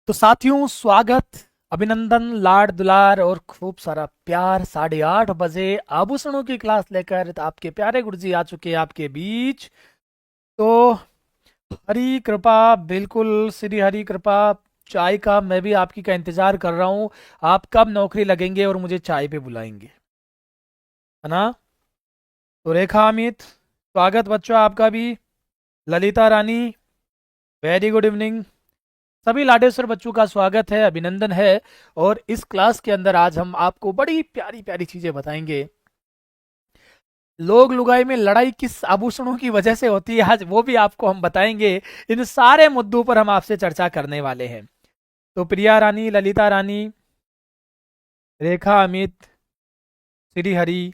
तो साथियों, स्वागत, अभिनंदन, लाड दुलार और खूब सारा प्यार। 8:30 बजे आभूषणों की क्लास लेकर आपके प्यारे गुरुजी आ चुके हैं आपके बीच। तो हरी कृपा, बिल्कुल श्री हरी कृपा। चाय का मैं भी आपकी का इंतजार कर रहा हूँ। आप कब नौकरी लगेंगे और मुझे चाय पे बुलाएंगे, है ना? तो रेखा अमित, स्वागत बच्चों आपका भी। ललिता रानी, वेरी गुड इवनिंग। सभी लाडेश्वर बच्चों का स्वागत है, अभिनंदन है। और इस क्लास के अंदर आज हम आपको बड़ी प्यारी प्यारी चीजें बताएंगे। लोग लुगाई में लड़ाई किस आभूषणों की वजह से होती है, आज वो भी आपको हम बताएंगे। इन सारे मुद्दों पर हम आपसे चर्चा करने वाले हैं। तो प्रिया रानी, ललिता रानी, रेखा अमित, श्री हरि,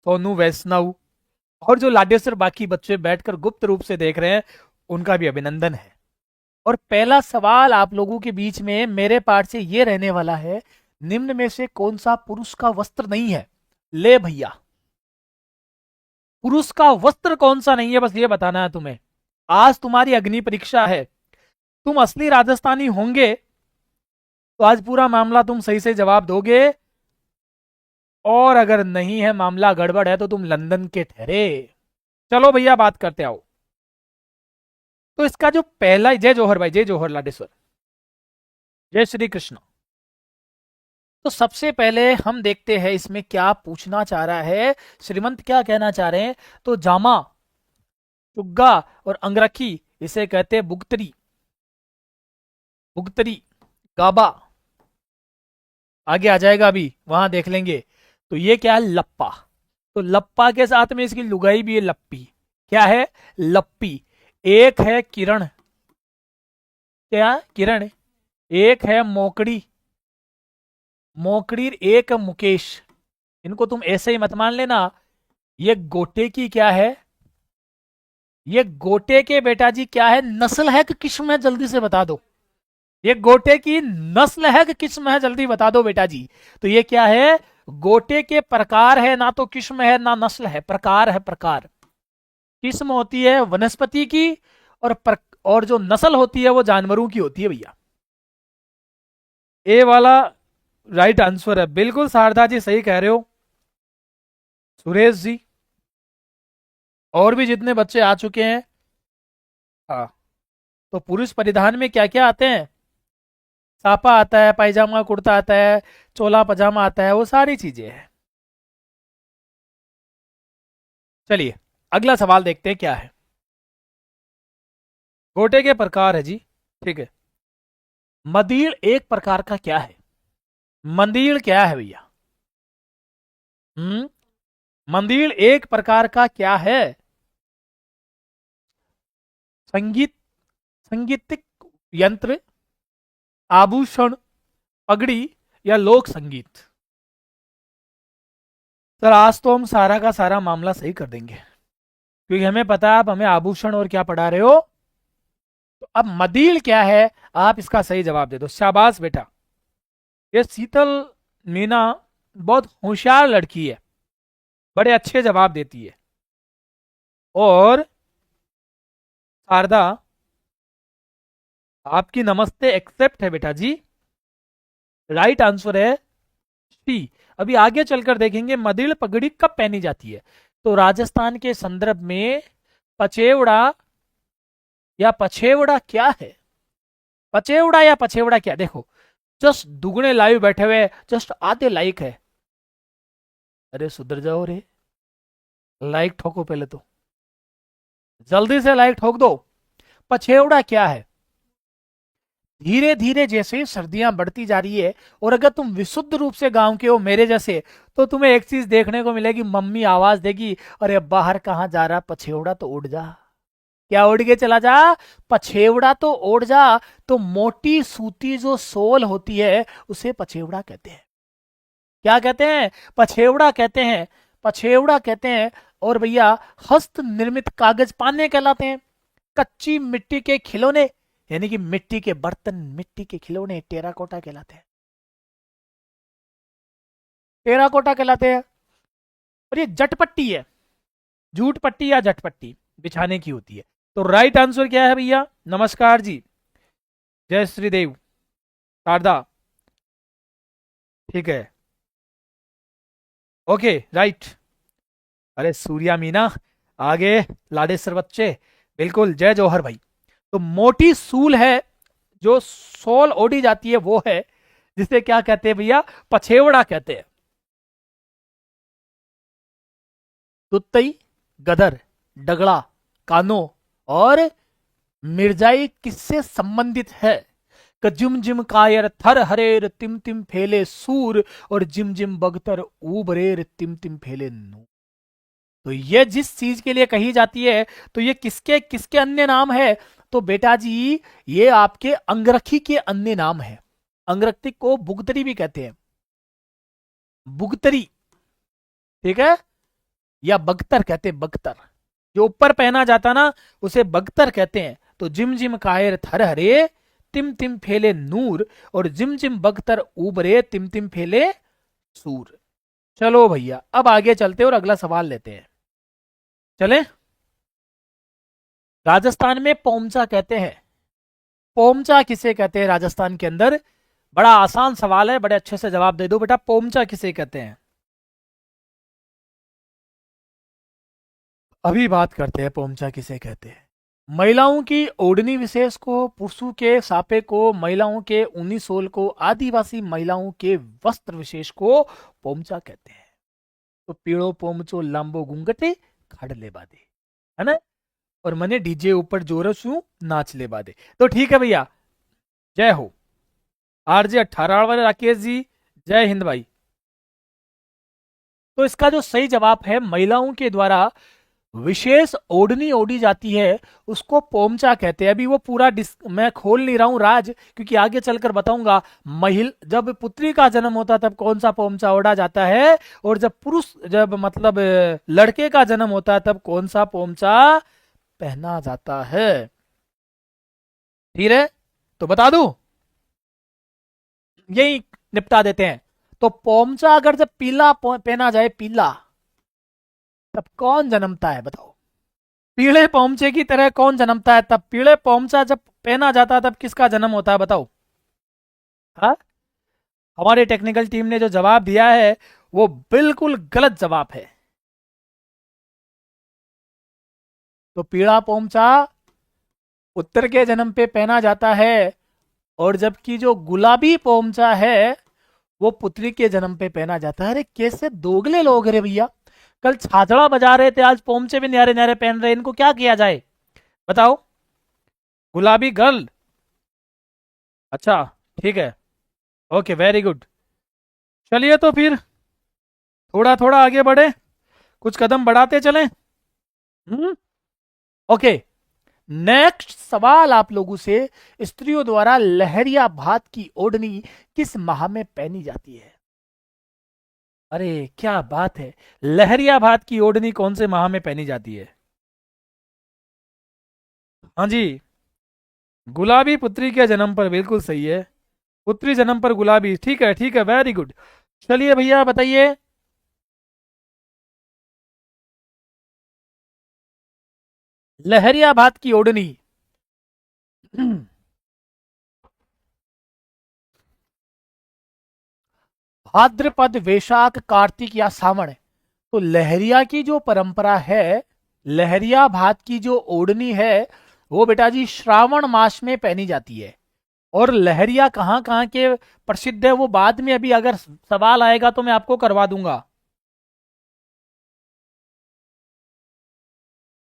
सोनू वैष्णव और जो लाडेश्वर बाकी बच्चे बैठकर गुप्त रूप से देख रहे हैं, उनका भी अभिनंदन है। और पहला सवाल आप लोगों के बीच में मेरे पार्ट से ये रहने वाला है, निम्न में से कौन सा पुरुष का वस्त्र नहीं है? ले भैया, पुरुष का वस्त्र कौन सा नहीं है, बस ये बताना है तुम्हें। आज तुम्हारी अग्नि परीक्षा है। तुम असली राजस्थानी होंगे तो आज पूरा मामला तुम सही से जवाब दोगे, और अगर नहीं है, मामला गड़बड़ है, तो तुम लंदन के ठहरे। चलो भैया, बात करते आओ। तो इसका जो पहला, जय जौहर भाई, जय जौहर लाडेश्वर, जय श्री कृष्ण। तो सबसे पहले हम देखते हैं इसमें क्या पूछना चाह रहा है, श्रीमंत क्या कहना चाह रहे हैं। तो जामा, चुग्गा और अंगरखी, इसे कहते हैं बुगतरी। बुगतरी, गाबा, आगे आ जाएगा, अभी वहां देख लेंगे। तो ये क्या है? लप्पा। तो लप्पा के साथ में इसकी लुगाई भी है, लप्पी। क्या है? लप्पी। एक है किरण, क्या किरण? एक है मोकड़ी, मोकड़ी। एक मुकेश। इनको तुम ऐसे ही मत मान लेना। ये गोटे की क्या है? ये गोटे के बेटा जी क्या है, नस्ल है कि किस्म है, जल्दी से बता दो। ये गोटे की नस्ल है कि किस्म है, जल्दी बता दो बेटा जी। तो ये क्या है? गोटे के प्रकार है, ना तो किस्म है ना नस्ल है, प्रकार है, प्रकार। किस्म होती है वनस्पति की, और जो नस्ल होती है वो जानवरों की होती है भैया। ए वाला राइट आंसर है, बिल्कुल शारदा जी सही कह रहे हो। सुरेश जी, और भी जितने बच्चे आ चुके हैं। हाँ, तो पुरुष परिधान में क्या क्या आते हैं? सापा आता है, पायजामा कुर्ता आता है, चोला पजामा आता है, वो सारी चीजें हैं। चलिए, अगला सवाल देखते हैं क्या है। गोटे के प्रकार है जी, ठीक है। मदीड़ एक प्रकार का क्या है? मंदिर क्या है भैया? मंदिर एक प्रकार का क्या है? संगीत, संगीतिक यंत्र, आभूषण, पगड़ी या लोक संगीत? सर, आज तो हम सारा का सारा मामला सही कर देंगे, क्योंकि हमें पता है आप हमें आभूषण और क्या पढ़ा रहे हो। तो अब मदील क्या है, आप इसका सही जवाब दे दो। शाबाश बेटा। ये शीतल मीना बहुत होशियार लड़की है, बड़े अच्छे जवाब देती है। और शारदा, आपकी नमस्ते एक्सेप्ट है बेटा जी। राइट आंसर है सी। अभी आगे चलकर देखेंगे मदिड़ पगड़ी कब पहनी जाती है। तो राजस्थान के संदर्भ में पचेवड़ा या पछेवड़ा क्या है? पचेवड़ा या पछेवड़ा क्या? देखो, जस्ट दुगने लाइव बैठे हुए, जस्ट आधे लाइक है। अरे सुधर जाओ रे, लाइक ठोको पहले तो, जल्दी से लाइक ठोक दो। पछेवड़ा क्या है? धीरे धीरे जैसे सर्दियां बढ़ती जा रही है, और अगर तुम विशुद्ध रूप से गांव के हो मेरे जैसे, तो तुम्हें एक चीज देखने को मिलेगी, मम्मी आवाज देगी, अरे बाहर कहाँ जा रहा पछेवड़ा, तो उड़ जा। क्या उड़ के चला जा? पछेवड़ा तो उड़ जा। तो मोटी सूती जो सोल होती है उसे पछेवड़ा कहते हैं। क्या कहते हैं? पछेवड़ा कहते हैं, पछेवड़ा कहते हैं। और भैया, हस्त निर्मित कागज पाने कहलाते हैं। कच्ची मिट्टी के खिलौने, यानी कि मिट्टी के बर्तन, मिट्टी के खिलौने टेराकोटा कहलाते हैं। टेराकोटा कहलाते हैं। और ये जटपट्टी है, जूट पट्टी या जटपट्टी बिछाने की होती है। तो राइट आंसर क्या है भैया? नमस्कार जी, जय श्री देव। शारदा, ठीक है, ओके राइट। अरे सूर्या मीना, आगे लाडेसर बच्चे, बिल्कुल जय जौहर भाई। तो मोटी सूल है जो सोल ओढ़ी जाती है वो है जिसे क्या कहते हैं भैया, पछेवड़ा कहते हैं। तुत्तई, गदर, डगड़ा, कानो और मिर्जाई किससे संबंधित है? क जिम जिम कायर थर हरेर तिम तिम फेले सूर और जिम जिम बगतर ऊबरेर तिम तिम फेले नूर। तो ये जिस चीज के लिए कही जाती है, तो ये किसके किसके अन्य नाम है? तो बेटा जी, ये आपके अंगरखी के अन्य नाम है। अंगरखी को बुगतरी भी कहते हैं, बुगतरी, ठीक है, या बगतर कहते हैं, बगतर। जो ऊपर पहना जाता ना, उसे बगतर कहते हैं। तो जिम जिम कायर थर हरे तिम तिम फेले नूर और जिम जिम बगतर उबरे तिम तिम फेले सूर। चलो भैया, अब आगे चलते और अगला सवाल लेते हैं। चले, राजस्थान में पोमचा कहते हैं। पोमचा किसे कहते हैं राजस्थान के अंदर? बड़ा आसान सवाल है, बड़े अच्छे से जवाब दे दो बेटा, पोमचा किसे कहते हैं? अभी बात करते हैं पोमचा किसे कहते हैं। महिलाओं की ओढ़नी विशेष को, पुरुषों के सापे को, महिलाओं के ऊनी सोल को, आदिवासी महिलाओं के वस्त्र विशेष को पोमचा कहते हैं। तो पीड़ो पोमचो लांबो घूंघटे खड़ ले बादे, है ना? और मने डीजे ऊपर जोरस हूं नाच ले बादे। तो ठीक है भैया, जय हो। आरजे 18 वाले राकेश जी, जय हिंद भाई। तो इसका जो सही जवाब है, महिलाओं के द्वारा विशेष ओढ़नी ओढ़ी जाती है, उसको पोमचा कहते हैं। अभी वो पूरा मैं खोल नहीं रहा हूं राज, क्योंकि आगे चलकर बताऊंगा। जब पुत्री का जन्म होता है तब कौन सा पोमचा ओढ़ा जाता है, और जब पुरुष, जब मतलब लड़के का जन्म होता है तब कौन सा पोमचा पहना जाता है। ठीक है, तो बता दूं, यही निपटा देते हैं। तो पोमचा अगर जब पीला पहना जाए, पीला, तब कौन जन्मता है बताओ? पीले पोमचे की तरह कौन जन्मता है? तब पीले पोमचा जब पहना जाता है तब किसका जन्म होता है बताओ? हाँ, हमारी टेक्निकल टीम ने जो जवाब दिया है वो बिल्कुल गलत जवाब है। तो पीला पोमचा उत्तर के जन्म पे पहना जाता है, और जबकि जो गुलाबी पोमचा है वो पुत्री के जन्म पे पहना जाता है। अरे कैसे दोगले लोग रे भैया, कल छाछड़ा बजा रहे थे, आज पोमचे भी न्यारे न्यारे पहन रहे, इनको क्या किया जाए बताओ? गुलाबी गर्ल, अच्छा, ठीक है, ओके वेरी गुड। चलिए तो फिर थोड़ा थोड़ा आगे बढ़े, कुछ कदम बढ़ाते चलें। ओके, नेक्स्ट सवाल आप लोगों से, स्त्रियों द्वारा लहरिया भात की ओढ़नी किस माह में पहनी जाती है? अरे क्या बात है, लहरिया भात की ओढ़नी कौन से माह में पहनी जाती है? हाँ जी, गुलाबी पुत्री के जन्म पर, बिल्कुल सही है, पुत्री जन्म पर गुलाबी, ठीक है ठीक है, वेरी गुड। चलिए भैया बताइए, लहरिया भात की ओढ़नी भाद्रपद, वैशाख, कार्तिक या सावण। तो लहरिया की जो परंपरा है, लहरिया भात की जो ओढ़नी है, वो बेटा जी श्रावण मास में पहनी जाती है। और लहरिया कहाँ कहाँ के प्रसिद्ध है वो बाद में, अभी अगर सवाल आएगा तो मैं आपको करवा दूंगा।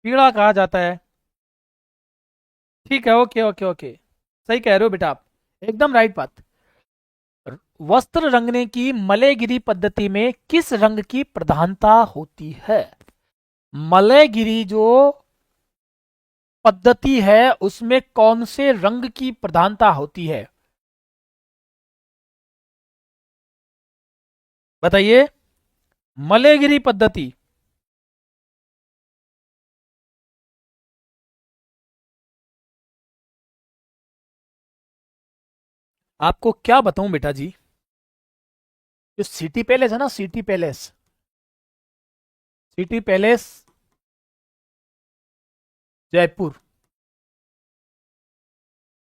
पीड़ा कहा जाता है, ठीक है, ओके ओके ओके, सही कह रहे हो बेटा आप, एकदम राइट बात। वस्त्र रंगने की मलयगिरी पद्धति में किस रंग की प्रधानता होती है? मलयगिरी जो पद्धति है उसमें कौन से रंग की प्रधानता होती है बताइए? मलयगिरी पद्धति, आपको क्या बताऊं बेटा जी, जो सिटी पैलेस है ना, city palace, city palace Jaipur,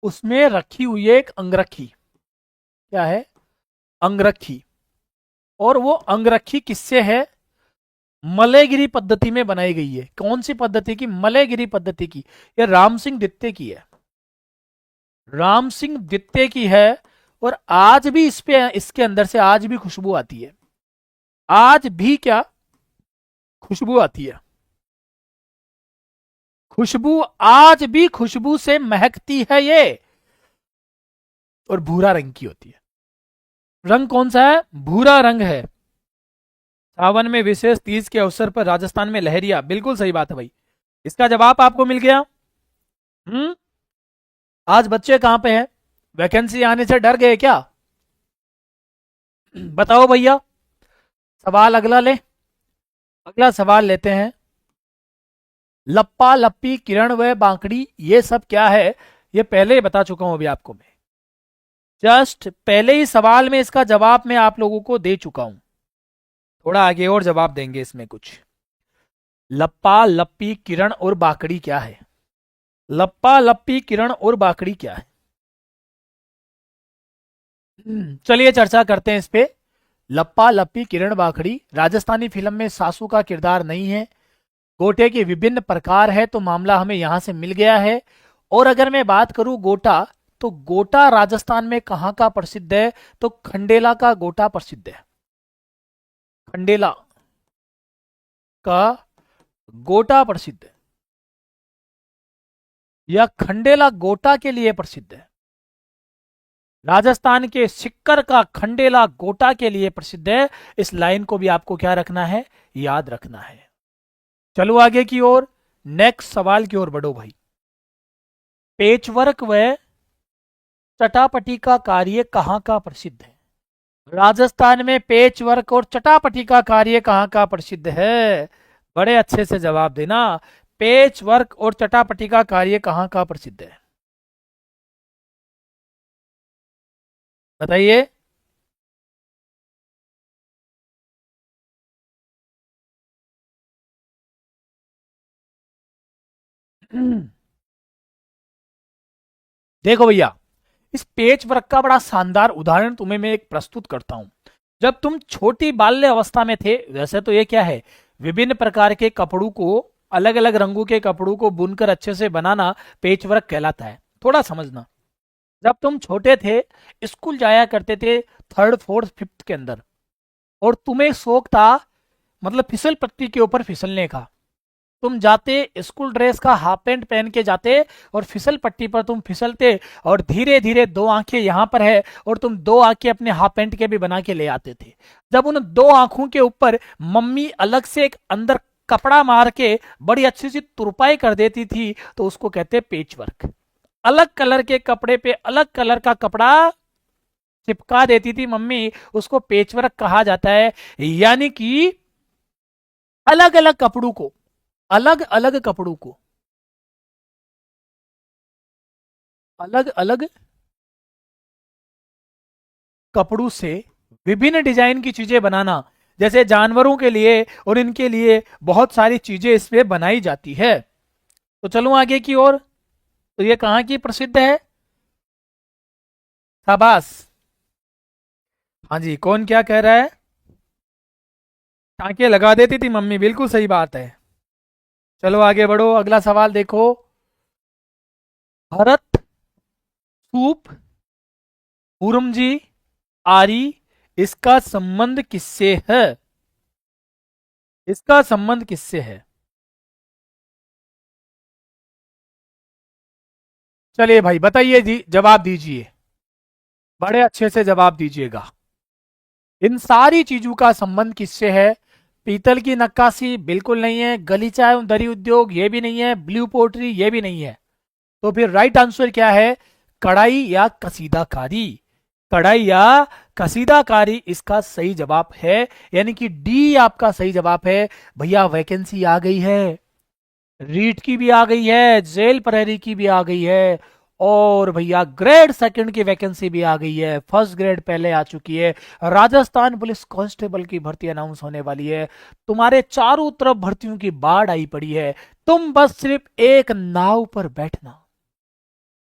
उसमें रखी हुई है एक अंगरखी, क्या है? अंगरखी। और वो अंगरखी किससे है? मलयगिरी पद्धति में बनाई गई है। कौन सी पद्धति की? मलयगिरी पद्धति की। ये राम सिंह द्वितीय की है, राम सिंह द्वितीय की है। और आज भी इस पे, इसके अंदर से आज भी खुशबू आती है। आज भी क्या खुशबू आती है? खुशबू आज भी खुशबू से महकती है ये। और भूरा रंग की होती है। रंग कौन सा है? भूरा रंग है। सावन में विशेष तीज के अवसर पर राजस्थान में लहरिया। बिल्कुल सही बात है भाई, इसका जवाब आपको मिल गया। आज बच्चे कहां पे हैं? वैकेंसी आने से डर गए क्या? बताओ भैया। सवाल अगला ले, अगला सवाल लेते हैं। लप्पा लप्पी किरण व बांकड़ी ये सब क्या है? ये पहले ही बता चुका हूं अभी आपको मैं, जस्ट पहले ही सवाल में इसका जवाब मैं आप लोगों को दे चुका हूं। थोड़ा आगे और जवाब देंगे इसमें कुछ। लप्पा लप्पी किरण और बाकड़ी क्या है? लप्पा लप्पी किरण और बाकड़ी क्या है? चलिए चर्चा करते हैं इस पे। लप्पा लप्पी किरण बाकड़ी राजस्थानी फिल्म में सासू का किरदार नहीं है। गोटे के विभिन्न प्रकार है तो मामला हमें यहां से मिल गया है। और अगर मैं बात करूं गोटा, तो गोटा राजस्थान में कहां का प्रसिद्ध है? तो खंडेला का गोटा प्रसिद्ध है। खंडेला का गोटा प्रसिद्ध है, या खंडेला गोटा के लिए प्रसिद्ध है। राजस्थान के सिक्कर का खंडेला गोटा के लिए प्रसिद्ध है। इस लाइन को भी आपको क्या रखना है? याद रखना है। चलो आगे की ओर, नेक्स्ट सवाल की ओर बढ़ो भाई। पेचवर्क व चटापटी का कार्य कहां का प्रसिद्ध है? राजस्थान में पेचवर्क और चटापटी का कार्य कहां का प्रसिद्ध है? बड़े अच्छे से जवाब देना। पेच वर्क और चटापटी का कार्य कहां का प्रसिद्ध है? बताइए। देखो भैया, इस पेच वर्क का बड़ा शानदार उदाहरण तुम्हें मैं एक प्रस्तुत करता हूं। जब तुम छोटी बाल्य अवस्था में थे, वैसे तो ये क्या है, विभिन्न प्रकार के कपड़ों को, अलग अलग रंगों के कपड़ों को बुनकर अच्छे से बनाना पेच वर्क कहलाता है। थोड़ा समझना। जब तुम छोटे थे, स्कूल जाया करते थे थर्ड फोर्थ फिफ्थ के अंदर, और तुम्हें शौक था मतलब फिसल पट्टी के ऊपर फिसलने का। तुम जाते, स्कूल ड्रेस का हाफ पैंट पहन के जाते, और फिसल पट्टी पर तुम फिसलते, और धीरे धीरे दो आंखें यहां पर है, और तुम दो आंखें अपने हाफ पैंट के भी बना के ले आते थे। जब उन दो आंखों के ऊपर मम्मी अलग से एक अंदर कपड़ा मार के बड़ी अच्छी सी तुरपाई कर देती थी, तो उसको कहते पेच वर्क। अलग कलर के कपड़े पे अलग कलर का कपड़ा चिपका देती थी मम्मी, उसको पेचवर्क कहा जाता है। यानी कि अलग अलग कपड़ों को, अलग अलग कपड़ों को, अलग अलग कपड़ों से विभिन्न डिजाइन की चीजें बनाना, जैसे जानवरों के लिए और इनके लिए बहुत सारी चीजें इसमें बनाई जाती है। तो चलो आगे की ओर। तो ये कहां की प्रसिद्ध है? शाबाश। हाँ जी, कौन क्या कह रहा है? टाँके लगा देती थी मम्मी, बिल्कुल सही बात है। चलो आगे बढ़ो, अगला सवाल देखो। भरत, सूप, पूरमजी, आरी, इसका संबंध किससे है? इसका संबंध किससे है? चलिए भाई बताइए जी, जवाब दीजिए, बड़े अच्छे से जवाब दीजिएगा। इन सारी चीजों का संबंध किससे है? पीतल की नक्काशी बिल्कुल नहीं है, गलीचा एवं दरी उद्योग ये भी नहीं है, ब्लू पोट्री ये भी नहीं है। तो फिर राइट आंसर क्या है? कढ़ाई या कसीदाकारी। कढ़ाई या कसीदाकारी इसका सही जवाब है, यानी कि डी आपका सही जवाब है। भैया वैकेंसी आ गई है, रीट की भी आ गई है, जेल प्रहरी की भी आ गई है, और भैया ग्रेड सेकंड की वैकेंसी भी आ गई है। फर्स्ट ग्रेड पहले आ चुकी है। राजस्थान पुलिस कांस्टेबल की भर्ती अनाउंस होने वाली है। तुम्हारे चारों तरफ भर्तियों की बाढ़ आई पड़ी है। तुम बस सिर्फ एक नाव पर बैठना,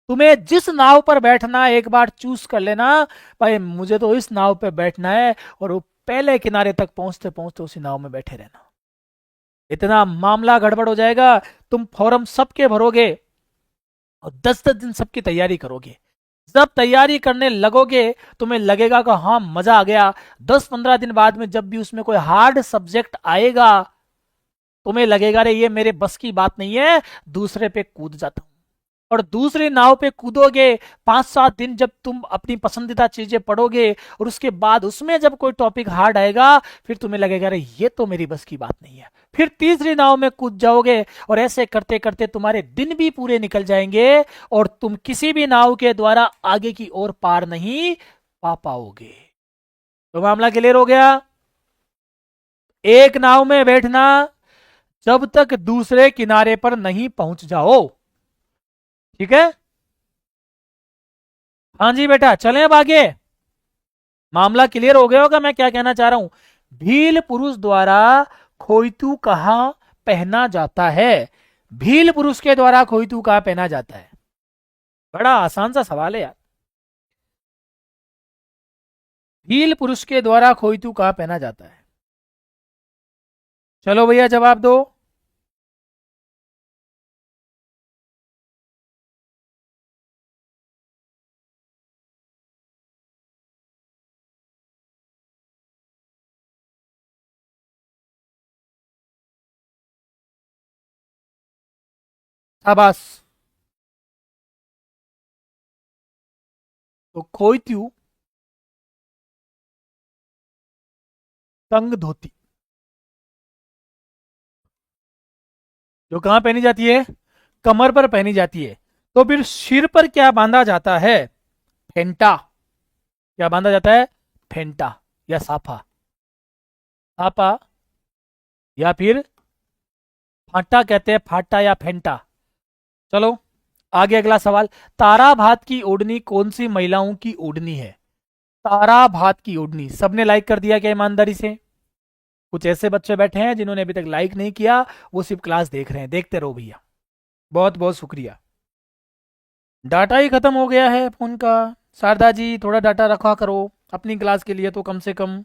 तुम्हें जिस नाव पर बैठना है एक बार चूज कर लेना, भाई मुझे तो इस नाव पे बैठना है, और वो पहले किनारे तक पहुंचते पहुंचते उसी नाव में बैठे रहना। इतना मामला गड़बड़ हो जाएगा, तुम फॉर्म सबके भरोगे और 10-10 दिन सबकी तैयारी करोगे। जब तैयारी करने लगोगे तुम्हें लगेगा कि हाँ मजा आ गया। 10-15 दिन बाद में जब भी उसमें कोई हार्ड सब्जेक्ट आएगा, तुम्हें लगेगा रे ये मेरे बस की बात नहीं है, दूसरे पे कूद जाता हूं। और दूसरी नाव पे कूदोगे, 5-7 दिन जब तुम अपनी पसंदीदा चीजें पढ़ोगे और उसके बाद उसमें जब कोई टॉपिक हार्ड आएगा, फिर तुम्हें लगेगा रे ये तो मेरी बस की बात नहीं है, फिर तीसरी नाव में कूद जाओगे, और ऐसे करते करते तुम्हारे दिन भी पूरे निकल जाएंगे और तुम किसी भी नाव के द्वारा आगे की ओर पार नहीं पा पाओगे। तो मामला क्लियर हो गया। एक नाव में बैठना जब तक दूसरे किनारे पर नहीं पहुंच जाओ, ठीक है। हाँ जी बेटा, चलें अब आगे। मामला क्लियर हो गया होगा मैं क्या कहना चाह रहा हूं। भील पुरुष द्वारा खोइतू कहां पहना जाता है? भील पुरुष के द्वारा खोइतू कहां पहना जाता है? बड़ा आसान सा सवाल है यार। भील पुरुष के द्वारा खोइतू कहां पहना जाता है? चलो भैया जवाब दो। शाबाश। तो खोइतू तंग धोती जो कहां पहनी जाती है? कमर पर पहनी जाती है। तो फिर सिर पर क्या बांधा जाता है? फेंटा। क्या बांधा जाता है? फेंटा या साफा। साफा या फिर फाटा कहते हैं, फाटा या फेंटा। चलो आगे अगला सवाल। तारा भात की ओढ़नी कौन सी महिलाओं की ओढ़नी है? तारा भात की ओढ़नी। सबने लाइक कर दिया क्या ईमानदारी से? कुछ ऐसे बच्चे बैठे हैं जिन्होंने अभी तक लाइक नहीं किया, वो सिर्फ क्लास देख रहे हैं। देखते रहो भैया, बहुत बहुत शुक्रिया। डाटा ही खत्म हो गया है फोन का। शारदा जी थोड़ा डाटा रखा करो अपनी क्लास के लिए तो कम से कम।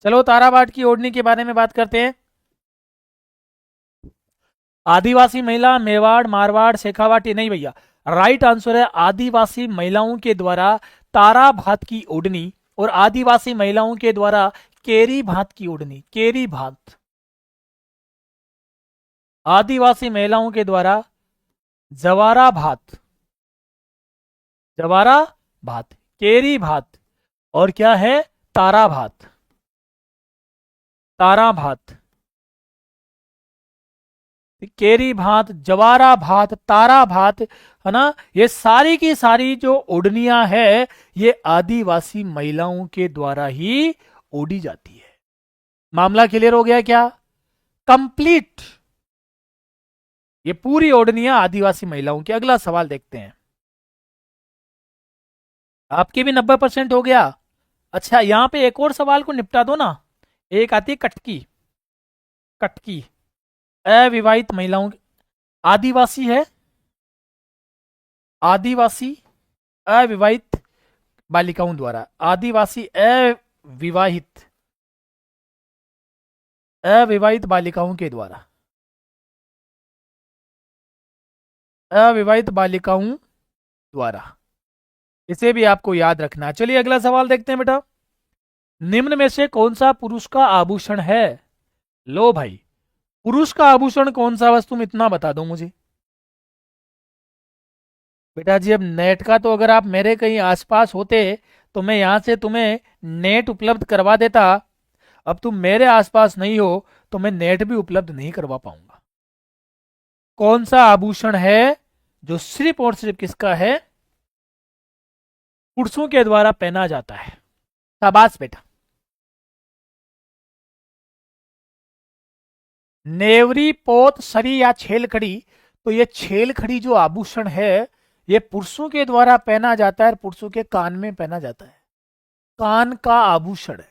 चलो तारा भाट की ओढ़नी के बारे में बात करते हैं। आदिवासी महिला, मेवाड़, मारवाड़, शेखावाटी नहीं भैया, राइट आंसर है आदिवासी महिलाओं के द्वारा तारा भात की ओढ़नी, और आदिवासी महिलाओं के द्वारा केरी भात की ओढ़नी। केरी भात। आदिवासी महिलाओं के द्वारा जवारा भात। जवारा भात, केरी भात, और क्या है? तारा भात। तारा भात, केरी भात, जवारा भात, तारा भात, है ना। ये सारी की सारी जो ओढ़नियां है, ये आदिवासी महिलाओं के द्वारा ही ओढ़ी जाती है। मामला क्लियर हो गया क्या? कंप्लीट। ये पूरी ओढ़नियां आदिवासी महिलाओं की। अगला सवाल देखते हैं। आपके भी 90% हो गया। अच्छा यहां पे एक और सवाल को निपटा दो ना। एक आती है कटकी। कटकी अविवाहित महिलाओं आदिवासी है। आदिवासी अविवाहित बालिकाओं द्वारा। आदिवासी अविवाहित अविवाहित बालिकाओं के द्वारा। अविवाहित बालिकाओं द्वारा। इसे भी आपको याद रखना। चलिए अगला सवाल देखते हैं बेटा। निम्न में से कौन सा पुरुष का आभूषण है? लो भाई, पुरुष का आभूषण कौन सा? बस तुम इतना बता दो मुझे। बेटा जी अब नेट का तो अगर आप मेरे कहीं आसपास होते तो मैं यहां से तुम्हें नेट उपलब्ध करवा देता। अब तुम मेरे आसपास नहीं हो तो मैं नेट भी उपलब्ध नहीं करवा पाऊंगा। कौन सा आभूषण है जो सिर्फ और सिर्फ किसका है? पुरुषों के द्वारा पहना जाता है। शाबाश बेटा। नेवरी, पोत, सरी या छेलखड़ी। तो ये छेलखड़ी जो आभूषण है, ये पुरुषों के द्वारा पहना जाता है, पुरुषों के कान में पहना जाता है। कान का आभूषण है।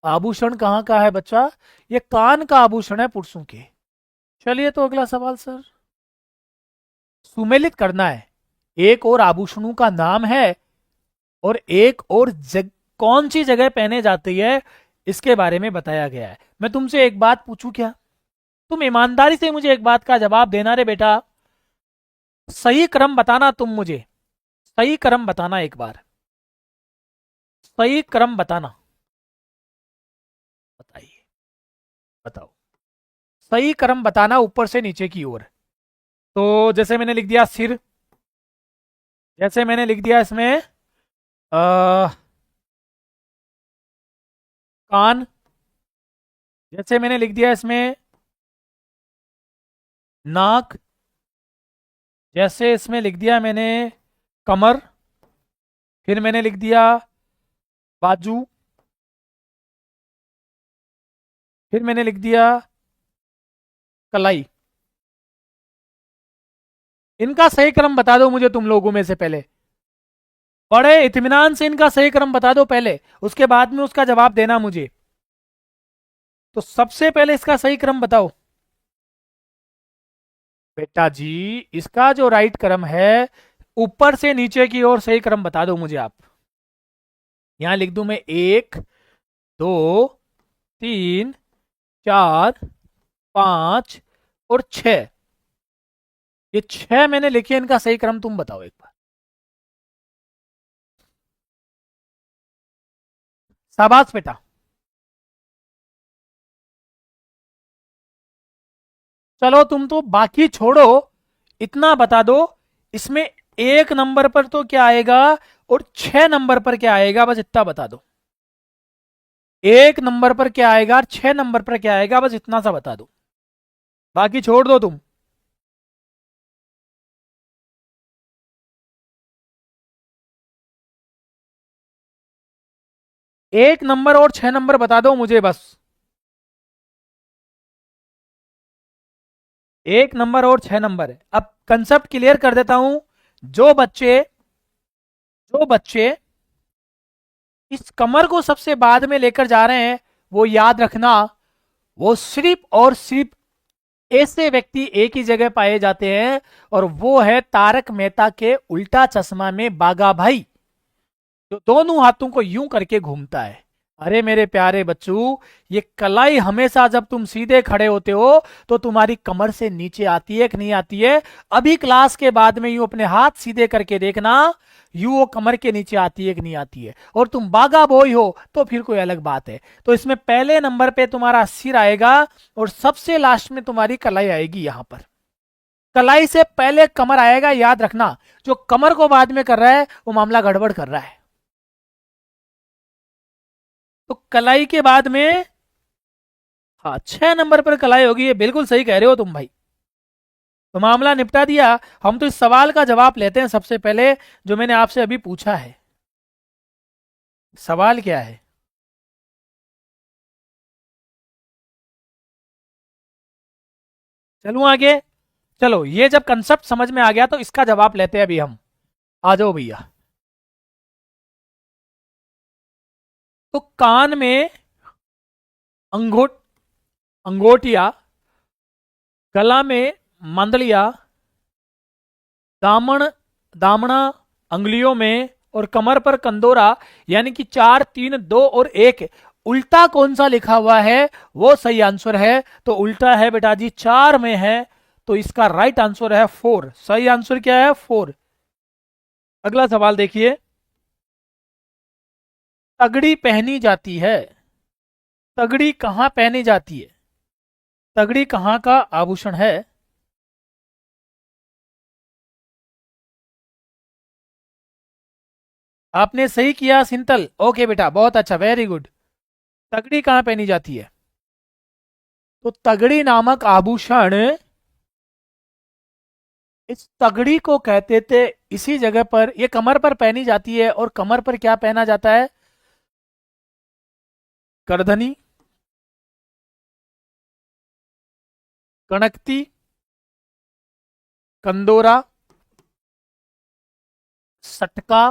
आभूषण कहाँ का है बच्चा? ये कान का आभूषण है पुरुषों के। चलिए तो अगला सवाल सर। सुमेलित करना है। एक और आभूषणों का नाम है और एक और कौन सी जगह पहने जाती है इसके बारे में बताया गया है। मैं तुमसे एक बात पूछूं क्या? तुम ईमानदारी से मुझे एक बात का जवाब देना रे बेटा। सही क्रम बताना तुम मुझे। सही क्रम बताना एक बार। सही क्रम बताना। बताइए। बताओ। सही क्रम बताना ऊपर से नीचे की ओर। तो जैसे मैंने लिख दिया सिर। जैसे मैंने लिख दिया इसमें कान। जैसे मैंने लिख दिया इसमें नाक। जैसे इसमें लिख दिया मैंने कमर। फिर मैंने लिख दिया बाजू। फिर मैंने लिख दिया कलाई। इनका सही क्रम बता दो मुझे तुम लोगों में से पहले। बड़े इत्मीनान से इनका सही क्रम बता दो पहले, उसके बाद में उसका जवाब देना मुझे। तो सबसे पहले इसका सही क्रम बताओ बेटा जी। इसका जो राइट क्रम है, ऊपर से नीचे की ओर सही क्रम बता दो मुझे आप। यहां लिख दूं मैं 1 2 3 4 5 और 6। ये 6 मैंने लिखे, इनका सही क्रम तुम बताओ एक बार। शाबाश बेटा। चलो तुम तो बाकी छोड़ो, इतना बता दो इसमें 1 नंबर पर तो क्या आएगा और 6 नंबर पर क्या आएगा, बस इतना बता दो। 1 नंबर पर क्या आएगा और 6 नंबर पर क्या आएगा, बस इतना सा बता दो। बाकी छोड़ दो तुम। 1 नंबर और 6 नंबर बता दो मुझे बस। 1 नंबर और 6 नंबर है। अब कंसेप्ट क्लियर कर देता हूं। जो बच्चे जो बच्चे इस कमर को सबसे बाद में लेकर जा रहे हैं, वो याद रखना, वो सिर्फ और सिर्फ ऐसे व्यक्ति एक ही जगह पाए जाते हैं, और वो है तारक मेहता के उल्टा चश्मा में बागा भाई, जो दोनों हाथों को यूं करके घूमता है। अरे मेरे प्यारे बच्चों, ये कलाई हमेशा जब तुम सीधे खड़े होते हो तो तुम्हारी कमर से नीचे आती है कि नहीं आती है? अभी क्लास के बाद में यूं अपने हाथ सीधे करके देखना, यूं वो कमर के नीचे आती है कि नहीं आती है। और तुम बागा बॉय हो तो फिर कोई अलग बात है। तो इसमें पहले नंबर पे तुम्हारा सिर आएगा और सबसे लास्ट में तुम्हारी कलाई आएगी। यहां पर कलाई से पहले कमर आएगा, याद रखना। जो कमर को बाद में कर रहा है वो मामला गड़बड़ कर रहा है। तो कलाई के बाद में, हाँ, 6 नंबर पर कलाई होगी, ये बिल्कुल सही कह रहे हो तुम भाई। तो मामला निपटा दिया। हम तो इस सवाल का जवाब लेते हैं सबसे पहले, जो मैंने आपसे अभी पूछा है। सवाल क्या है? चलूं आगे? चलो, ये जब कंसेप्ट समझ में आ गया तो इसका जवाब लेते हैं अभी हम। आ जाओ भैया। तो कान में अंगूठ अंगोटिया, गला में मंदलिया, दामन दामना अंगुलियों में, और कमर पर कंदोरा, यानी कि 4 3 2 और 1। उल्टा कौन सा लिखा हुआ है वो सही आंसर है। तो उल्टा है बेटा जी 4 में है, तो इसका राइट आंसर है 4। सही आंसर क्या है? 4। अगला सवाल देखिए। तगड़ी पहनी जाती है। तगड़ी कहां पहनी जाती है? तगड़ी कहां का आभूषण है? आपने सही किया सिंतल। ओके बेटा, बहुत अच्छा, वेरी गुड। तगड़ी कहां पहनी जाती है? तो तगड़ी नामक आभूषण, इस तगड़ी को कहते थे इसी जगह पर, ये कमर पर पहनी जाती है। और कमर पर क्या पहना जाता है? करधनी, कणकती, कंदोरा, सटका,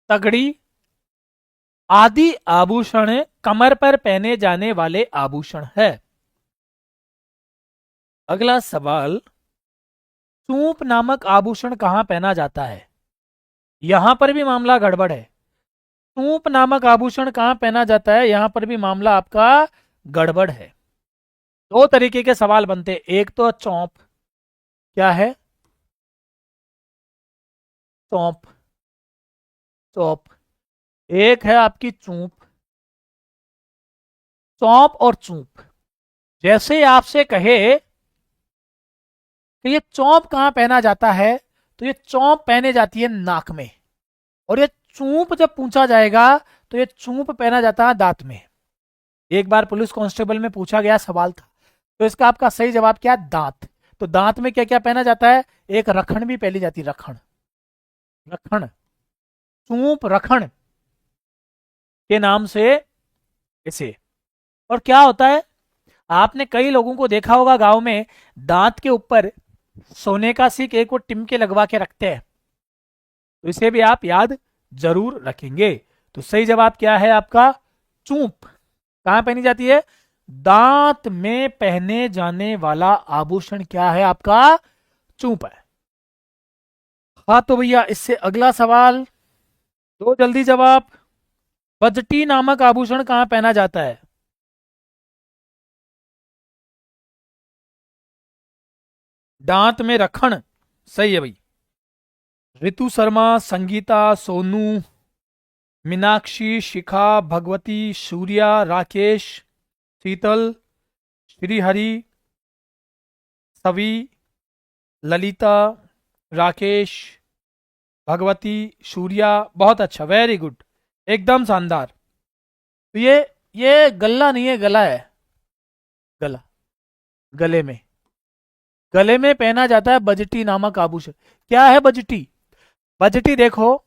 तगड़ी आदि आभूषण कमर पर पहने जाने वाले आभूषण है। अगला सवाल, चूप नामक आभूषण कहाँ पहना जाता है? यहां पर भी मामला गड़बड़ है। चूप नामक आभूषण कहाँ पहना जाता है, यहां पर भी मामला आपका गड़बड़ है। दो तरीके के सवाल बनते हैं, एक तो चौंप, क्या है? चौंप, चौप। एक है आपकी चूप। चौंप और चूप, जैसे आपसे कहे कि ये चौंप कहाँ पहना जाता है, तो ये चौंप पहने जाती है नाक में। और ये चूप जब पूछा जाएगा तो ये चूप पहना जाता है दांत में। एक बार पुलिस कांस्टेबल में पूछा गया सवाल था, तो इसका आपका सही जवाब क्या है? दांत। तो दांत में क्या क्या पहना जाता है? एक रखण भी पहनी जाती है, रखण, रखण, चूप रखण के नाम से इसे। और क्या होता है, आपने कई लोगों को देखा होगा गांव में, दांत के ऊपर सोने का सिक एक वो टिमके लगवा के रखते हैं। तो इसे भी आप याद जरूर रखेंगे। तो सही जवाब क्या है आपका? चूप। कहां पहनी जाती है? दांत में पहने जाने वाला आभूषण क्या है आपका? चूप है। हाँ तो भैया इससे अगला सवाल, दो जल्दी जवाब। बजटी नामक आभूषण कहां पहना जाता है? दांत में रखण, सही है भाई। ऋतु शर्मा, संगीता, सोनू, मीनाक्षी, शिखा, भगवती, सूर्या, राकेश, शीतल, श्रीहरि, सवी, ललिता, राकेश, भगवती, सूर्या। बहुत अच्छा, वेरी गुड, एकदम शानदार। तो ये गला नहीं है, गला है, गला। गले में, गले में पहना जाता है बजटी नामक आभूषण। क्या है बजटी? बजटी देखो,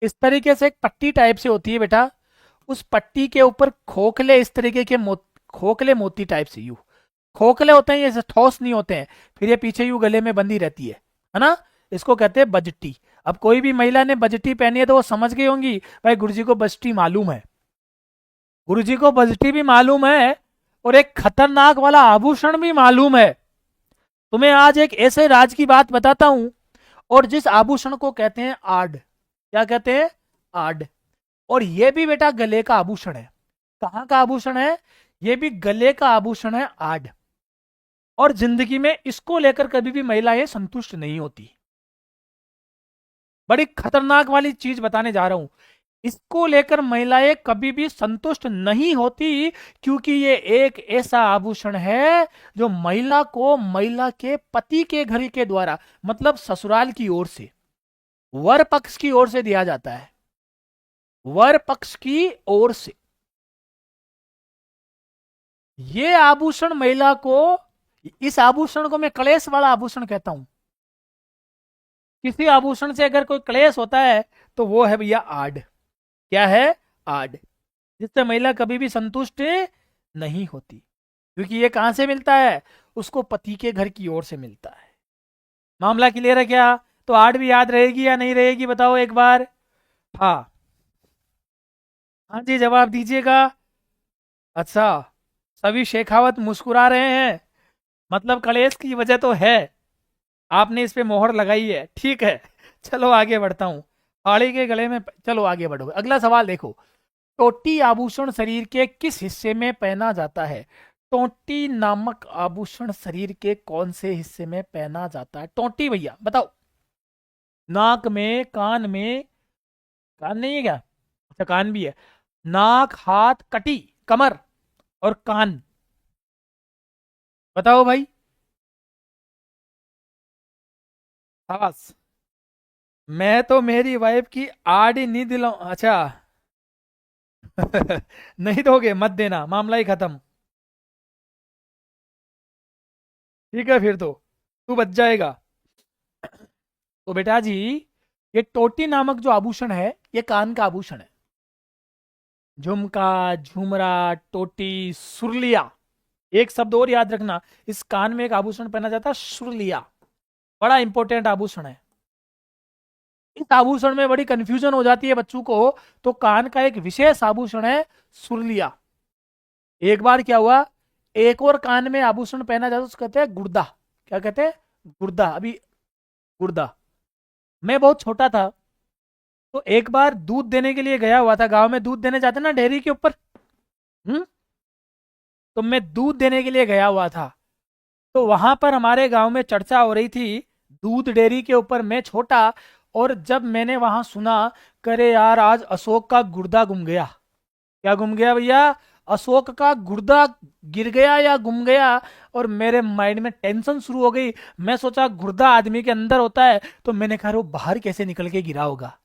इस तरीके से एक पट्टी टाइप से होती है बेटा। उस पट्टी के ऊपर खोखले इस तरीके के खोखले मोती टाइप से, यू खोखले होते हैं, ये ठोस नहीं होते हैं। फिर ये पीछे यू गले में बंधी रहती है ना? इसको कहते हैं बजटी। अब कोई भी महिला ने बजटी पहनी है तो वो समझ गई होंगी भाई गुरुजी को बजटी मालूम है, गुरुजी को बजटी भी मालूम है, और एक खतरनाक वाला आभूषण भी मालूम है। तुम्हें आज एक ऐसे राज की बात बताता हूं, और जिस आभूषण को कहते हैं आड। क्या कहते हैं? आड। और ये भी बेटा गले का आभूषण है। कहां का आभूषण है? ये भी गले का आभूषण है, आड। और जिंदगी में इसको लेकर कभी भी महिलाएं संतुष्ट नहीं होती। बड़ी खतरनाक वाली चीज बताने जा रहा हूं, इसको लेकर महिलाएं कभी भी संतुष्ट नहीं होती, क्योंकि ये एक ऐसा आभूषण है जो महिला को महिला के पति के घर के द्वारा, मतलब ससुराल की ओर से, वर पक्ष की ओर से दिया जाता है, वर पक्ष की ओर से। ये आभूषण महिला को, इस आभूषण को मैं क्लेश वाला आभूषण कहता हूं। किसी आभूषण से अगर कोई क्लेश होता है तो वो है भैया आड। क्या है? आड। जिससे महिला कभी भी संतुष्ट नहीं होती, क्योंकि ये कहां से मिलता है? उसको पति के घर की ओर से मिलता है। मामला क्लियर है क्या? तो आड भी याद रहेगी या नहीं रहेगी, बताओ एक बार। हाँ, हाँ जी जवाब दीजिएगा। अच्छा, सभी शेखावत मुस्कुरा रहे हैं, मतलब कलेश की वजह तो है, आपने इस पे मोहर लगाई है, ठीक है। चलो आगे बढ़ता हूं। फाड़ी के गले में, चलो आगे बढ़ो, अगला सवाल देखो। टोटी आभूषण शरीर के किस हिस्से में पहना जाता है? टोटी नामक आभूषण शरीर के कौन से हिस्से में पहना जाता है? टोटी भैया बताओ। नाक में, कान में? कान नहीं है क्या? अच्छा कान भी है। नाक, हाथ, कटी, कमर और कान, बताओ भाई। खास, मैं तो मेरी वाइफ की आड़ ही नहीं दिलाऊं, अच्छा। नहीं दोगे, मत देना, मामला ही खत्म। ठीक है फिर तो तू बच जाएगा। तो बेटा जी, ये टोटी नामक जो आभूषण है, ये कान का आभूषण है। झुमका, झुमरा, टोटी, सुरलिया। एक शब्द और याद रखना, इस कान में एक आभूषण पहना जाता है, सुरलिया। बड़ा इंपॉर्टेंट आभूषण है। इस आभूषण में बड़ी कंफ्यूजन हो जाती है बच्चों को। तो कान का एक विशेष आभूषण है सुरलिया। एक बार क्या हुआ, एक और कान में आभूषण पहना जाता है, उसको कहते हैं गुर्दा। क्या कहते हैं? गुर्दा, अभी गुर्दा। मैं बहुत छोटा था, तो एक बार दूध देने के लिए गया हुआ था, गांव में दूध देने जाते ना डेयरी के ऊपर। हम्म। तो मैं दूध देने के लिए गया हुआ था, तो वहां पर हमारे गांव में चर्चा हो रही थी दूध डेयरी के ऊपर। मैं छोटा, और जब मैंने वहां सुना, करे यार आज अशोक का गुर्दा गुम गया। क्या गुम गया भैया? अशोक का गुर्दा गिर गया या गुम गया। और मेरे माइंड में टेंशन शुरू हो गई। मैं सोचा गुर्दा आदमी के अंदर होता है, तो मैंने कहा वो बाहर कैसे निकल के गिरा होगा।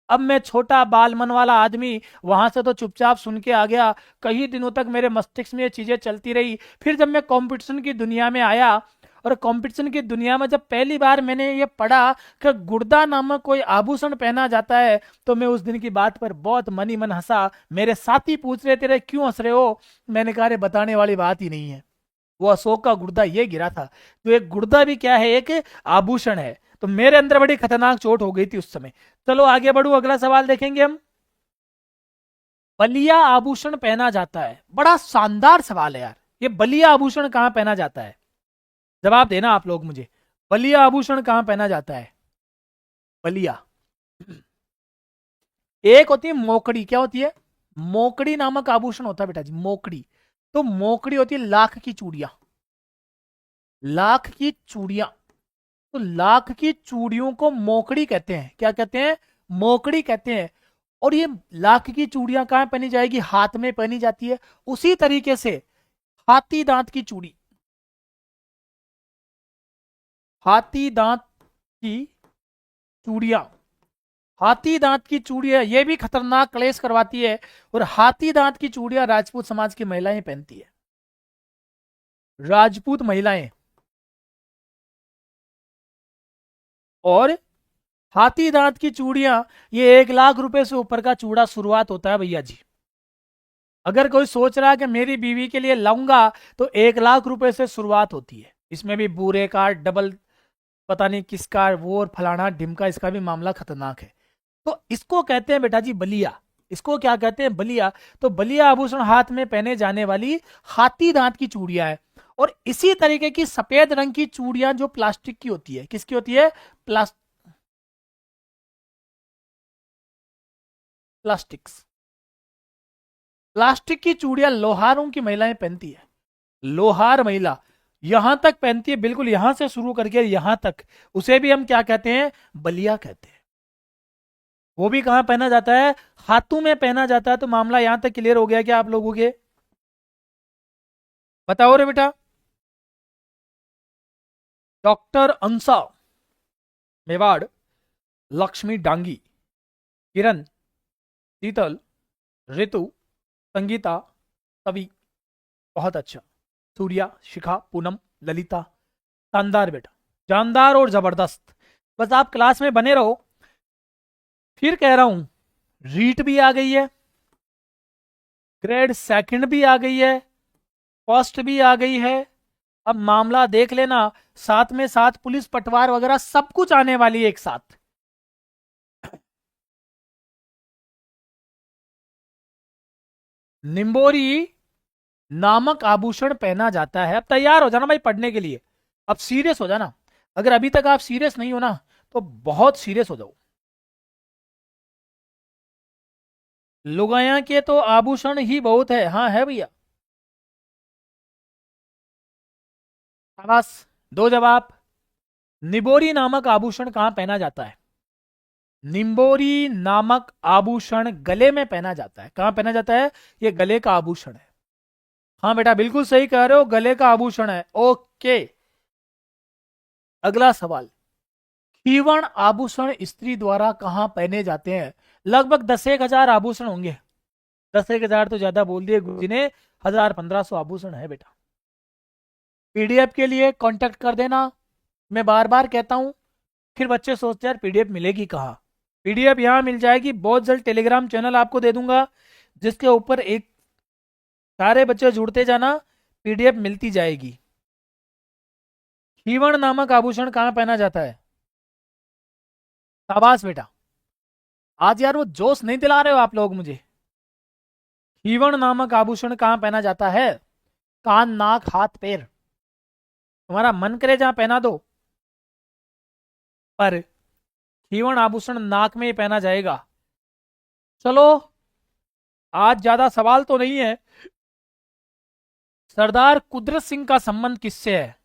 अब मैं छोटा बाल मन वाला आदमी वहां से तो चुपचाप सुन के आ गया। कई दिनों तक मेरे मस्तिष्क में ये चीजें चलती रही। फिर जब मैं कंपटीशन की दुनिया में आया, और कंपटीशन की दुनिया में जब पहली बार मैंने ये पढ़ा कि गुर्दा नामक कोई आभूषण पहना जाता है, तो मैं उस दिन की बात पर बहुत मन ही मन हंसा। मेरे साथी पूछ रहे थे क्यों हंस रहे हो? मैंने कहा, "अरे बताने वाली बात ही नहीं है, वो अशोक का गुर्दा ये गिरा था।" तो एक गुर्दा भी क्या है, एक आभूषण है। तो मेरे अंदर बड़ी खतरनाक चोट हो गई थी उस समय। चलो आगे बढ़ू, अगला सवाल देखेंगे हम। बलिया आभूषण पहना जाता है, बड़ा शानदार सवाल है यार। ये बलिया आभूषण कहां पहना जाता है? जवाब देना आप लोग मुझे। बलिया आभूषण कहां पहना जाता है? बलिया। एक होती है मोकड़ी, क्या होती है? मोकड़ी नामक आभूषण होता है बेटा जी, मोकड़ी। तो मोकड़ी होती है लाख की चूड़ियां। लाख की चूड़ियां। तो लाख की चूड़ियों को मोकड़ी कहते हैं। क्या कहते हैं? मोकड़ी कहते हैं। और ये लाख की चूड़ियां कहां पहनी जाएगी? हाथ में पहनी जाती है। उसी तरीके से हाथी दांत की चूड़ी, हाथी दांत की चूड़ियां, हाथी दांत की चूड़ियां ये भी खतरनाक क्लेश करवाती है। और हाथी दांत की चूड़ियां राजपूत समाज की महिलाएं पहनती है, राजपूत महिलाएं। और हाथी दांत की चूड़ियां, ये 1 लाख रुपए से ऊपर का चूड़ा शुरुआत होता है भैया जी। अगर कोई सोच रहा है कि मेरी बीवी के लिए लाऊंगा, तो 1 लाख रुपए से शुरुआत होती है। इसमें भी बूरे का डबल, पता नहीं किसका वो और फलाना ढिमका, इसका भी मामला खतरनाक है। तो इसको कहते हैं बेटा जी बलिया। इसको क्या कहते हैं? बलिया। तो बलिया आभूषण हाथ में पहने जाने वाली हाथी दांत की चूड़ियां है। और इसी तरीके की सफेद रंग की चूड़ियां जो प्लास्टिक की होती है, किसकी होती है? प्लास्टिक्स। प्लास्टिक की चूड़ियां लोहारों की महिलाएं पहनती है। लोहार महिला यहां तक पहनती है, बिल्कुल यहां से शुरू करके यहां तक। उसे भी हम क्या कहते हैं? बलिया कहते हैं। वो भी कहां पहना जाता है? हाथों में पहना जाता है। तो मामला यहां तक क्लियर हो गया क्या आप लोगों के? बताओ रे बेटा। डॉक्टर अंसा मेवाड़, लक्ष्मी डांगी, किरण, शीतल, ऋतु, संगीता, सभी। बहुत अच्छा। सूर्या, शिखा, पूनम, ललिता। शानदार बेटा, जानदार और जबरदस्त। बस आप क्लास में बने रहो। फिर कह रहा हूं, रीट भी आ गई है, ग्रेड सेकंड भी आ गई है, फर्स्ट भी आ गई है। अब मामला देख लेना, साथ में साथ पुलिस पटवार वगैरह सब कुछ आने वाली है एक साथ। निम्बोरी नामक आभूषण पहना जाता है। अब तैयार हो जाना भाई पढ़ने के लिए। अब सीरियस हो जाना। अगर अभी तक आप सीरियस नहीं हो ना, तो बहुत सीरियस हो जाओ। लुगाया के तो आभूषण ही बहुत है। हाँ है भैया। शाबाश, दो जवाब। निबोरी नामक आभूषण कहां पहना जाता है? निम्बोरी नामक आभूषण गले में पहना जाता है। कहां पहना जाता है? ये गले का आभूषण है। हाँ बेटा बिल्कुल सही कह रहे हो, गले का आभूषण है। ओके। अगला सवाल। खीवण आभूषण स्त्री द्वारा कहां पहने जाते हैं? लगभग 10,000 आभूषण होंगे। 10,000 तो ज्यादा बोल दिए गुरुजी ने। 1,000-1,500 आभूषण है बेटा। पीडीएफ के लिए कांटेक्ट कर देना। मैं बार बार कहता हूं, फिर बच्चे सोचते हैं यार पीडीएफ मिलेगी कहाँ। पीडीएफ यहाँ मिल जाएगी, बहुत जल्द टेलीग्राम चैनल आपको दे दूंगा, जिसके ऊपर एक सारे बच्चे जुड़ते जाना, पीडीएफ मिलती जाएगी। खीवण नामक आभूषण कहाँ पहना जाता है? शाबाश बेटा। आज यार वो जोश नहीं दिला रहे हो आप लोग मुझे। खीवण नामक आभूषण कहाँ पहना जाता है? कान, नाक, हाथ, पैर। तुम्हारा मन करे जहां पहना दो। पर खीवण आभूषण नाक में ही पहना जाएगा। चलो, आज ज्यादा सवाल तो नहीं है। सरदार कुदरत सिंह का संबंध किससे है?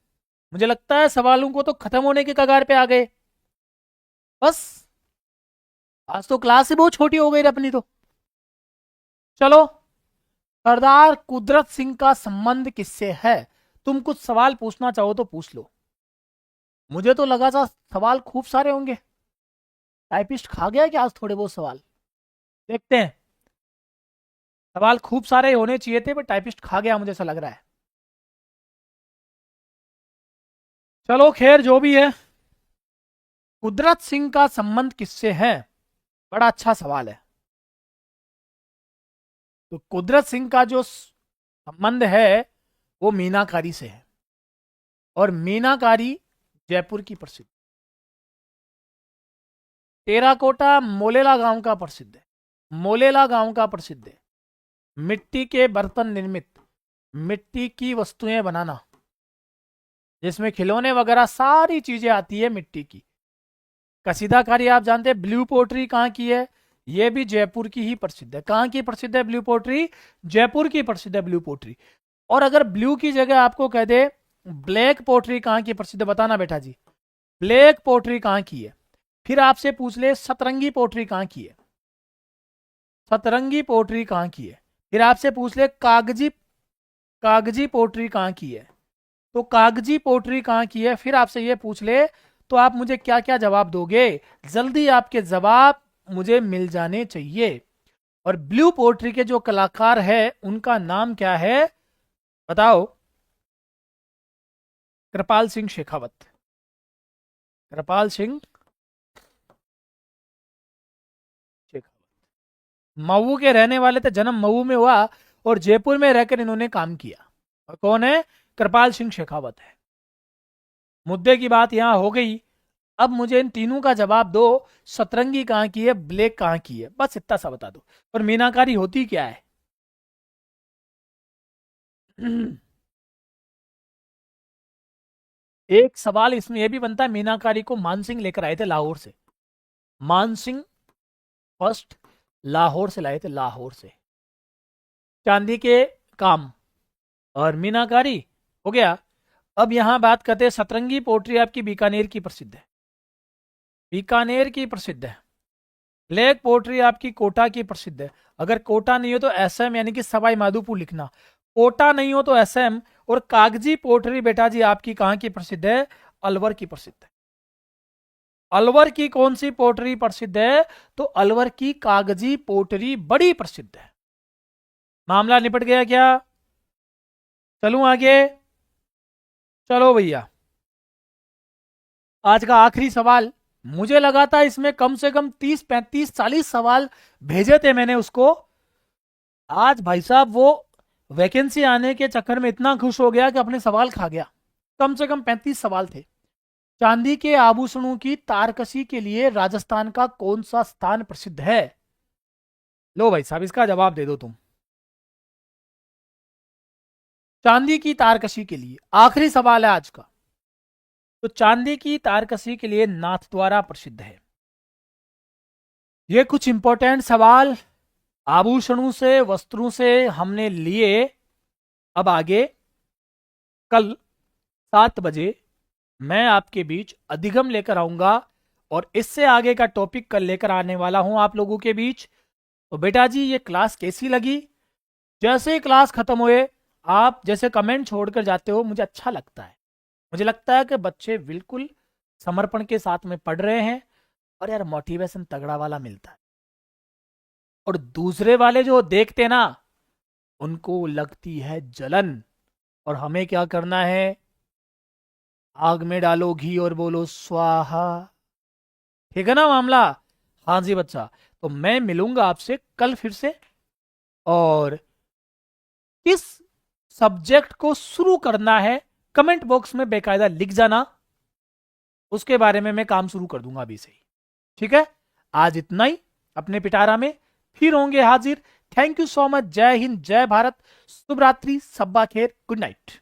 मुझे लगता है सवालों को तो खत्म होने के कगार पे आ गए। बस, आज तो क्लास ही बहुत छोटी हो गई अपनी तो। चलो, सरदार कुदरत सिंह का संबंध किससे है? तुम कुछ सवाल पूछना चाहो तो पूछ लो। मुझे तो लगा था सवाल खूब सारे होंगे। टाइपिस्ट खा गया क्या आज थोड़े बहुत सवाल? देखते हैं। सवाल खूब सारे होने चाहिए थे, पर टाइपिस्ट खा गया, मुझे ऐसा लग रहा है। चलो खैर, जो भी है, कुदरत सिंह का संबंध किससे है? बड़ा अच्छा सवाल है। तो कुदरत सिंह का जो संबंध है वो मीनाकारी से है, और मीनाकारी जयपुर की प्रसिद्ध। टेराकोटा मोलेला गांव का प्रसिद्ध है। मोलेला गांव का प्रसिद्ध है। मिट्टी के बर्तन निर्मित, मिट्टी की वस्तुएं बनाना, जिसमें खिलौने वगैरह सारी चीजें आती है मिट्टी की। कसीदाकारी आप जानते हैं। ब्लू पोट्री कहाँ की है? ये भी जयपुर की ही प्रसिद्ध है। कहाँ की प्रसिद्ध है ब्लू पोट्री? जयपुर की प्रसिद्ध है ब्लू पोट्री। और अगर ब्लू की जगह आपको कह दे ब्लैक पोट्री कहाँ की प्रसिद्ध है, बताना बेटा जी। ब्लैक पोट्री कहाँ की है? फिर आपसे पूछ ले सतरंगी पोट्री कहाँ की है? सतरंगी पोट्री कहाँ की है? फिर आपसे पूछ ले कागजी कागजी पोट्री कहाँ की है? तो कागजी पोट्री कहाँ की है? फिर आपसे ये पूछ ले तो आप मुझे क्या क्या जवाब दोगे? जल्दी आपके जवाब मुझे मिल जाने चाहिए। और ब्लू पोट्री के जो कलाकार है उनका नाम क्या है, बताओ? कृपाल सिंह शेखावत। कृपाल सिंह शेखावत मऊ के रहने वाले थे। जन्म मऊ में हुआ और जयपुर में रहकर इन्होंने काम किया। और कौन है? कृपाल सिंह शेखावत है। मुद्दे की बात यहां हो गई। अब मुझे इन तीनों का जवाब दो। सतरंगी कहाँ की है, ब्लैक कहाँ की है, बस इतना सा बता दो। और मीनाकारी होती क्या है? एक सवाल इसमें यह भी बनता है, मीनाकारी को मानसिंह लेकर आए थे लाहौर से। मानसिंह फर्स्ट लाहौर से लाए थे, लाहौर से, चांदी के काम। और मीनाकारी हो गया। अब यहां बात करते हैं सतरंगी पोट्री आपकी बीकानेर की प्रसिद्ध है। बीकानेर की प्रसिद्ध है। ब्लैक पोट्री आपकी कोटा की प्रसिद्ध है। अगर कोटा नहीं हो तो एसएम यानी कि सवाई माधोपुर लिखना। कोटा नहीं हो तो एसएम। और कागजी पोट्री बेटा जी आपकी कहां की प्रसिद्ध है? अलवर की प्रसिद्ध है। अलवर की कौन सी पोट्री प्रसिद्ध है? तो अलवर की कागजी पोट्री बड़ी प्रसिद्ध है। मामला निपट गया क्या? चलूं आगे? चलो भैया, आज का आखिरी सवाल। मुझे लगा था इसमें कम से कम 30 35 40 सवाल भेजे थे मैंने उसको। आज भाई साहब वो वैकेंसी आने के चक्कर में इतना खुश हो गया कि अपने सवाल खा गया। कम से कम 35 सवाल थे। चांदी के आभूषणों की तारकशी के लिए राजस्थान का कौन सा स्थान प्रसिद्ध है? लो भाई साहब, इसका जवाब दे दो तुम। चांदी की तारकशी के लिए आखिरी सवाल है आज का। तो चांदी की तारकशी के लिए नाथद्वारा प्रसिद्ध है। ये कुछ इंपॉर्टेंट सवाल आभूषणों से, वस्त्रों से हमने लिए। अब आगे कल 7 बजे मैं आपके बीच अधिगम लेकर आऊंगा और इससे आगे का टॉपिक कल लेकर आने वाला हूं आप लोगों के बीच। तो बेटा जी, ये क्लास कैसी लगी? जैसे ही क्लास खत्म हुए आप जैसे कमेंट छोड़कर जाते हो, मुझे अच्छा लगता है। मुझे लगता है कि बच्चे बिल्कुल समर्पण के साथ में पढ़ रहे हैं और यार मोटिवेशन तगड़ा वाला मिलता है। और दूसरे वाले जो देखते ना, उनको लगती है जलन। और हमें क्या करना है? आग में डालो घी और बोलो स्वाहा। ठीक है ना मामला? हाँ जी बच्चा। तो मैं मिलूंगा आपसे कल फिर से। और किस सब्जेक्ट को शुरू करना है कमेंट बॉक्स में बेकायदा लिख जाना। उसके बारे में मैं काम शुरू कर दूंगा अभी से ही। ठीक है? आज इतना ही। अपने पिटारा में फिर होंगे हाजिर। Thank you so much. जय हिंद, जय भारत, शुभ रात्रि, सब्बा खेर, गुड नाइट।